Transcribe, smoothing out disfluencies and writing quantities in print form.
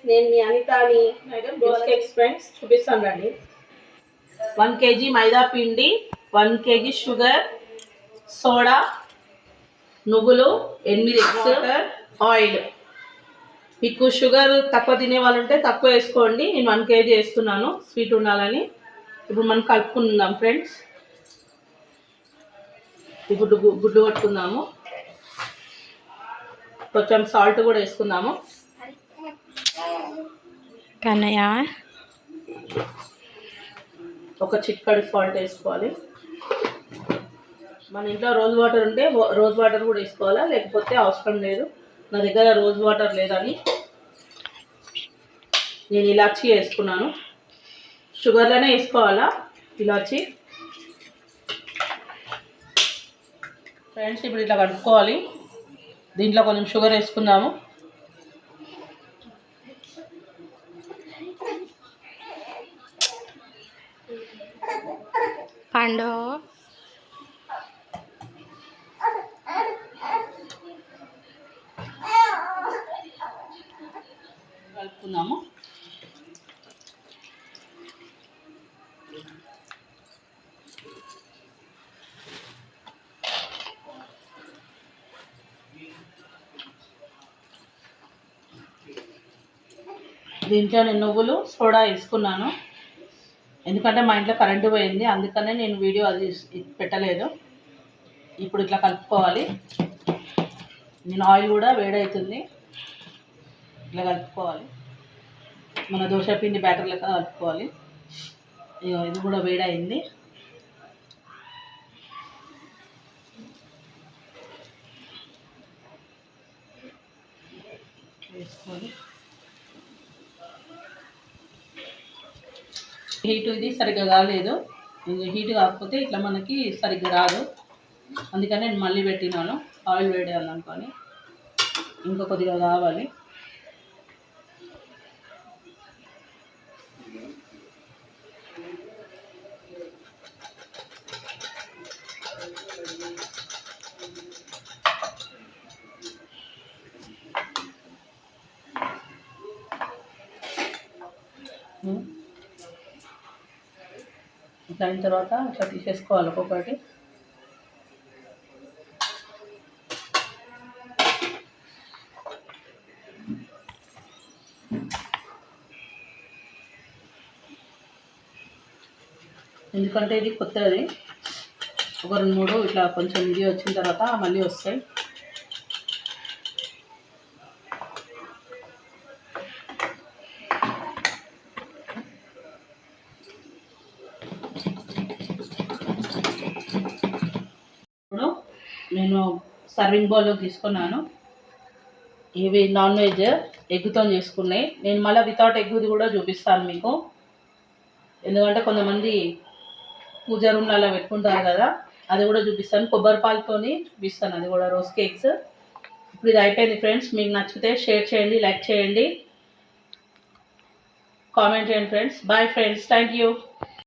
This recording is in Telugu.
నేను మీ అనితాని రోజ్ కేక్స్ ఫ్రెండ్స్ చూపిస్తాను రండి. 1 kg మైదా పిండి, 1 kg షుగర్, సోడా, నువ్వులు, 8 ఎగ్స్, ఆయిల్. మీకు షుగర్ తక్కువ తినే వాళ్ళు ఉంటే తక్కువ వేసుకోండి. నేను 1 kg వేస్తున్నాను స్వీట్ ఉండాలని. ఇప్పుడు మనం కలుపుకుందాం ఫ్రెండ్స్. ఇప్పుడు గుడ్డు కొట్టుకుందాము. కొంచెం సాల్ట్ కూడా వేసుకుందాము. కన్నయ్య ఒక చిటికెడు సాల్ట్ వేసుకోవాలి. మన ఇంట్లో రోజ్ వాటర్ ఉంటే రోజ్ వాటర్ కూడా వేసుకోవాలా, లేకపోతే అవసరం లేదు. నా దగ్గర రోజ్ వాటర్ లేదని నేను ఇలాచీ వేసుకున్నాను. షుగర్లోనే వేసుకోవాలా ఇలాచీ. ఫ్రెండ్స్ ఇప్పుడు ఇట్లా కలుపుకోవాలి. దీంట్లో కొంచెం షుగర్ వేసుకుందాము. పండు కలుపుకుందాము. దీంట్లో నేను నువ్వులు, సోడా వేసుకున్నాను. ఎందుకంటే మా ఇంట్లో కరెంటు పోయింది, అందుకనే నేను వీడియో అది పెట్టలేదు. ఇప్పుడు ఇట్లా కలుపుకోవాలి. నేను ఆయిల్ కూడా వేడవుతుంది. ఇట్లా కలుపుకోవాలి. మన దోశ పిండి బ్యాటర్ లెక్క కలుపుకోవాలి. ఇది కూడా వేడైంది. వేసుకోవాలి. హీట్ ఇది సరిగ్గా కాలేదు. హీట్ కాకపోతే ఇట్లా మనకి సరిగ్గా రాదు. అందుకని నేను మళ్ళీ పెట్టినాను ఆయిల్ వేయాలనుకొని. ఇంకా కొద్దిగా కావాలి. ఇట్లా అయిన తర్వాత ఇట్లా తీసేసుకోవాలి ఒక్కొక్కటి. ఎందుకంటే ఇది కొత్తది. ఒక 2-3 ఇట్లా కొంచెం ఇది వచ్చిన తర్వాత మళ్ళీ వస్తాయి. ఇప్పుడు నేను సర్వింగ్ బౌల్లో తీసుకున్నాను. ఇవి నాన్ వెజ్ ఎగ్తో చేసుకున్నాయి. నేను మళ్ళీ వితౌట్ ఎగ్ది కూడా చూపిస్తాను మీకు. ఎందుకంటే కొంతమంది పూజ రూమ్లలో పెట్టుకుంటారు కదా, అది కూడా చూపిస్తాను. కొబ్బరి పాలతో చూపిస్తాను, అది కూడా రోజ్ కేక్స్. ఇప్పుడు ఇది అయిపోయింది ఫ్రెండ్స్. మీకు నచ్చితే షేర్ చేయండి, లైక్ చేయండి, కామెంట్ చేయండి friends. Bye friends, thank you.